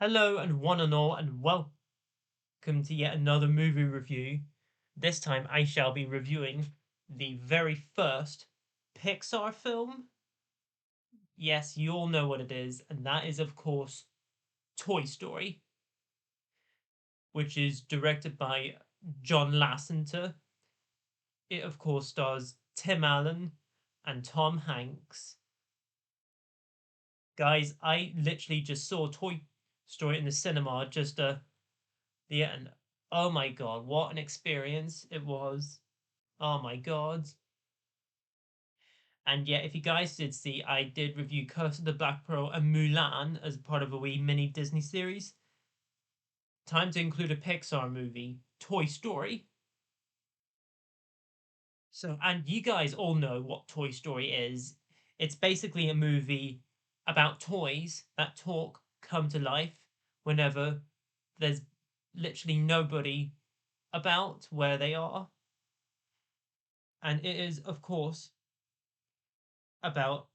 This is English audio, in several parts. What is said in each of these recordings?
Hello and one and all, and welcome to yet another movie review. This time I shall be reviewing the very first Pixar film. Yes, you all know what it is, and that is, of course, Toy Story, which is directed by John Lasseter. It, of course, stars Tim Allen and Tom Hanks. Guys, I literally just saw Toy Story in the cinema and oh my god, what an experience it was. Oh my god. And yeah, if you guys did see, I did review Curse of the Black Pearl and Mulan as part of a wee mini Disney series. Time to include a Pixar movie, Toy Story. So, and you guys all know what Toy Story is. It's basically a movie about toys that talk, come to life whenever there's literally nobody about where they are. And it is, of course, about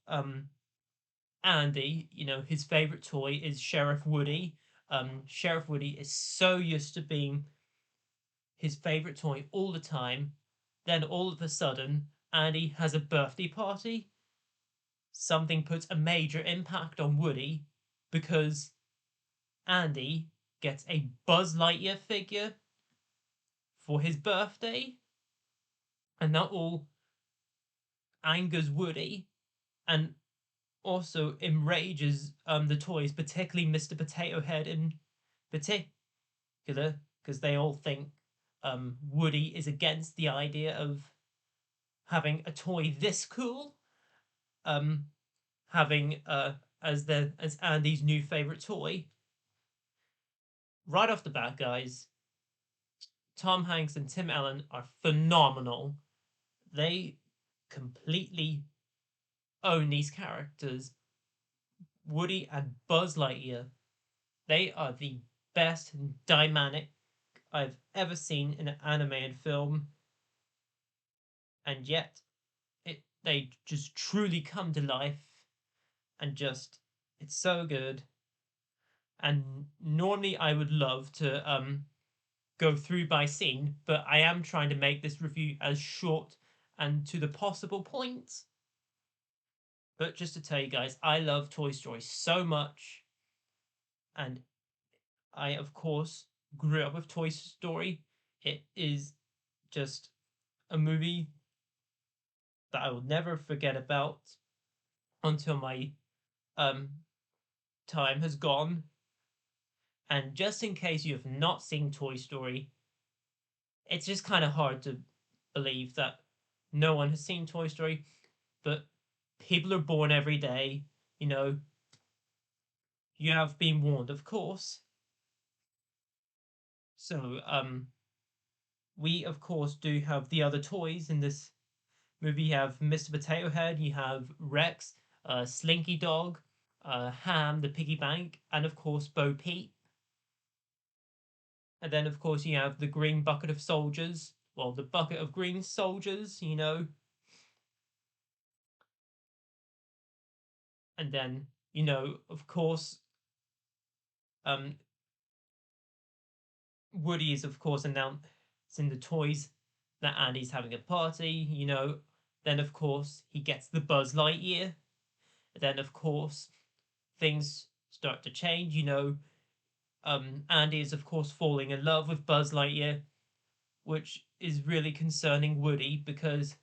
Andy. His favorite toy is Sheriff Woody. Sheriff Woody is so used to being his favorite toy all the time. Then all of a sudden, Andy has a birthday party. Something puts a major impact on Woody because Andy gets a Buzz Lightyear figure for his birthday, and that all angers Woody and also enrages the toys, particularly Mr. Potato Head in particular, because they all think Woody is against the idea of having a toy this cool, um, having as Andy's new favorite toy. Right off the bat, guys, Tom Hanks and Tim Allen are phenomenal. They completely own these characters. Woody and Buzz Lightyear, they are the best dynamic I've ever seen in an animated film, and yet they just truly come to life, and just it's so good. And normally I would love to go through by scene, but I am trying to make this review as short and to the possible points. But just to tell you guys, I love Toy Story so much, and I, of course, grew up with Toy Story. It is just a movie that I will never forget about until my um time has gone. And just in case you have not seen Toy Story, it's just kind of hard to believe that no one has seen Toy Story, but people are born every day. You know, you have been warned, of course. So, we of course do have the other toys in this movie. You have Mr. Potato Head, you have Rex, Slinky Dog, Ham, the piggy bank, and of course Bo Peep. And then of course you have the green bucket of soldiers. Well, the bucket of green soldiers. And then, of course, um, Woody is of course announcing the toys that Andy's having a party. Then of course he gets the Buzz Lightyear. Then of course things start to change. Andy is of course falling in love with Buzz Lightyear, which is really concerning Woody because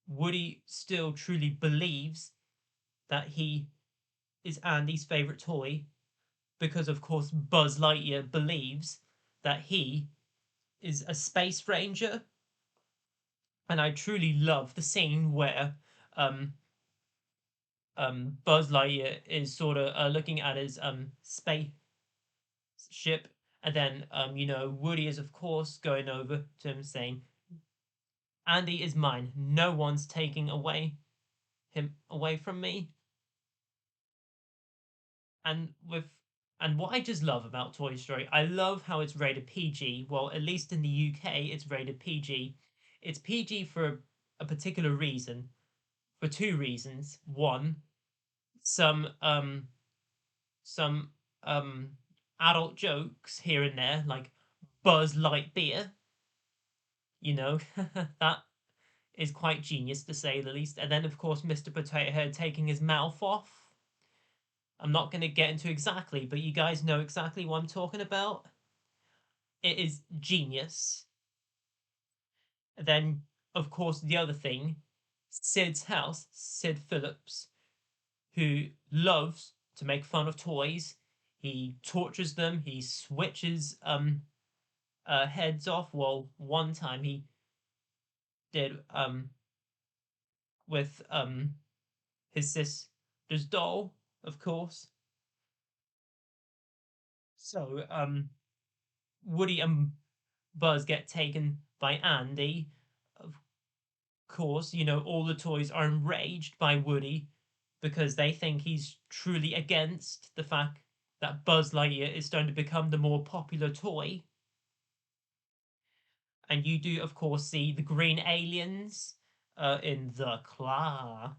Woody still truly believes that he is Andy's favorite toy because of course Buzz Lightyear believes that he is a space ranger. And I truly love the scene where Buzz Lightyear is sort of looking at his spaceship, and then Woody is of course going over to him saying, "Andy is mine. No one's taking him away from me." And what I just love about Toy Story, I love how it's rated PG. Well, at least in the UK, it's rated PG. It's PG for a particular reason, for two reasons. One, some adult jokes here and there, like Buzz Lightyear. You know, that is quite genius to say the least. And then, of course, Mr. Potato Head taking his mouth off. I'm not going to get into exactly, but you guys know exactly what I'm talking about. It is genius. And then, of course, the other thing, Sid's house, Sid Phillips, who loves to make fun of toys. He tortures them. He switches heads off. Well, one time he did with his sister's doll, of course. So Woody and Buzz get taken by Andy. Of course, you know, all the toys are enraged by Woody because they think he's truly against the fact that Buzz Lightyear is starting to become the more popular toy. And you do, of course, see the green aliens in the claw.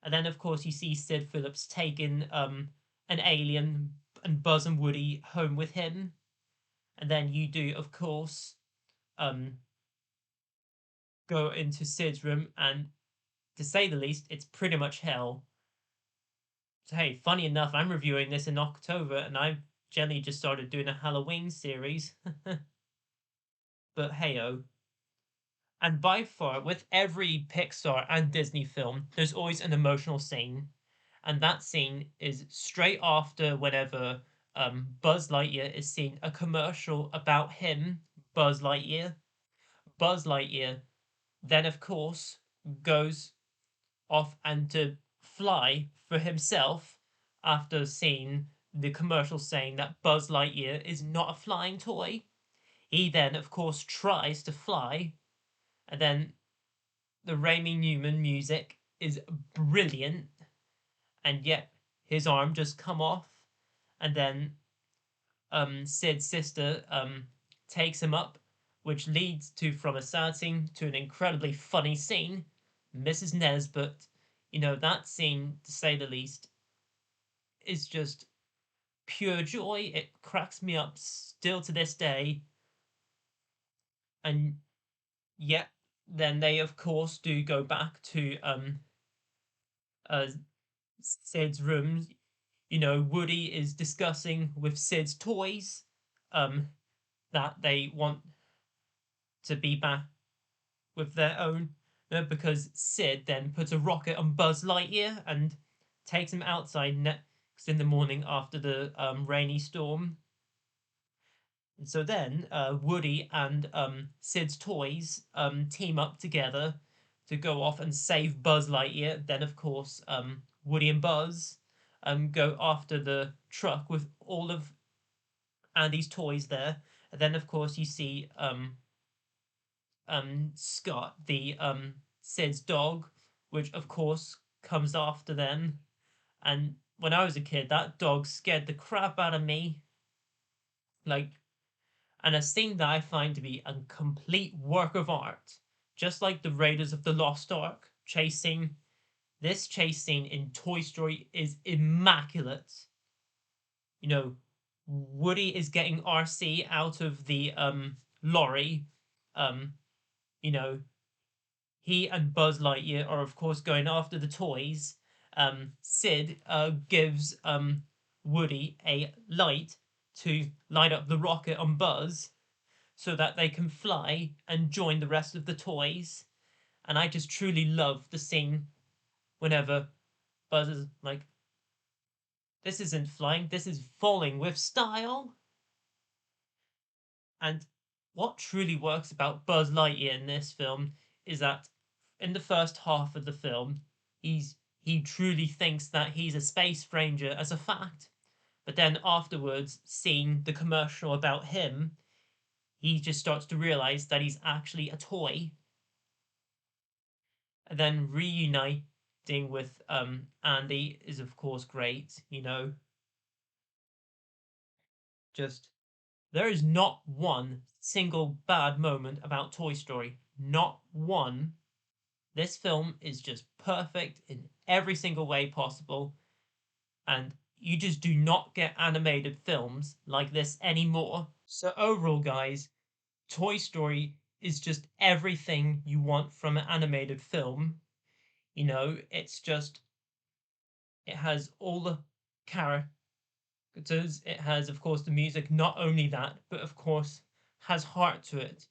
And then, of course, you see Sid Phillips taking an alien and Buzz and Woody home with him. And then you do, of course, um, go into Sid's room, and to say the least, it's pretty much hell. So, hey, funny enough, I'm reviewing this in October, and I've generally just started doing a Halloween series. But hey, oh. And by far, with every Pixar and Disney film, there's always an emotional scene. And that scene is straight after whenever Buzz Lightyear is seeing a commercial about him, Buzz Lightyear. Buzz Lightyear then, of course, goes off and to fly for himself after seeing the commercial saying that Buzz Lightyear is not a flying toy. He then, of course, tries to fly, and then the Randy Newman music is brilliant, and yet his arm just come off, and then Sid's sister takes him up, which leads to from a sad scene to an incredibly funny scene. Mrs. Nesbit, you know, that scene, to say the least, is just pure joy. It cracks me up still to this day. And yet, then they, of course, do go back to uh, Sid's room. You know, Woody is discussing with Sid's toys that they want to be back with their own, because Sid then puts a rocket on Buzz Lightyear and takes him outside next in the morning after the rainy storm. And so then Woody and Sid's toys team up together to go off and save Buzz Lightyear. Then, of course, Woody and Buzz go after the truck with all of Andy's toys there. And then, of course, you see Scott, the Sid's dog, which of course comes after them. And when I was a kid, that dog scared the crap out of me. Like, and a scene that I find to be a complete work of art, just like the Raiders of the Lost Ark chasing. This chase scene in Toy Story is immaculate. You know, Woody is getting RC out of the lorry. Um, you know, he and Buzz Lightyear are, of course, going after the toys. Sid gives Woody a light to light up the rocket on Buzz so that they can fly and join the rest of the toys. And I just truly love the scene whenever Buzz is like, this isn't flying, this is falling with style. And what truly works about Buzz Lightyear in this film is that in the first half of the film, he truly thinks that he's a space ranger as a fact. But then afterwards, seeing the commercial about him, he just starts to realize that he's actually a toy. And then reuniting with Andy is of course great, you know. Just there is not one single bad moment about Toy Story. Not one. This film is just perfect in every single way possible. And You just do not get animated films like this anymore. So overall, guys, Toy Story is just everything you want from an animated film. You know, it's just, it has all the characters, it has, of course, the music, not only that, but of course, has heart to it.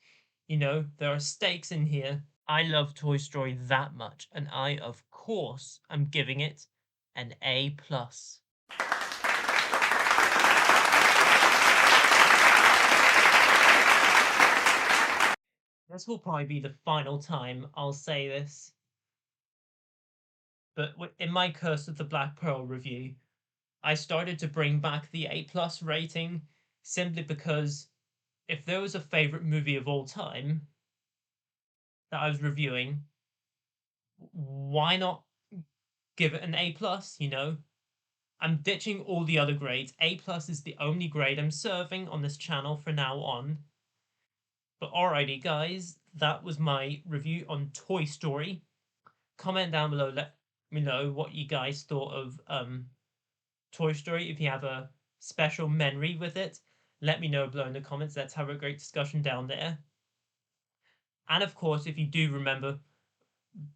You know, there are stakes in here. I love Toy Story that much, and I, of course, am giving it an A+. This will probably be the final time I'll say this, but in my Curse of the Black Pearl review, I started to bring back the A+ rating simply because if there was a favorite movie of all time that I was reviewing, why not give it an A+, you know? I'm ditching all the other grades. A+ is the only grade I'm serving on this channel from now on. But alrighty, guys, that was my review on Toy Story. Comment down below, let me know what you guys thought of Toy Story. If you have a special memory with it, let me know below in the comments. Let's have a great discussion down there. And of course, if you do remember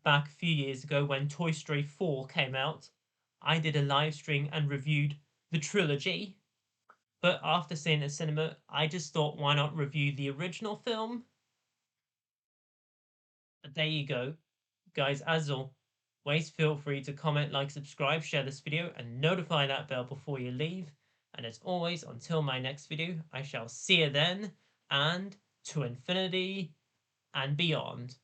back a few years ago when Toy Story 4 came out, I did a live stream and reviewed the trilogy. But after seeing it at cinema, I just thought, why not review the original film? But there you go. Guys, as always, feel free to comment, like, subscribe, share this video, and notify that bell before you leave. And as always, until my next video, I shall see you then, and to infinity and beyond.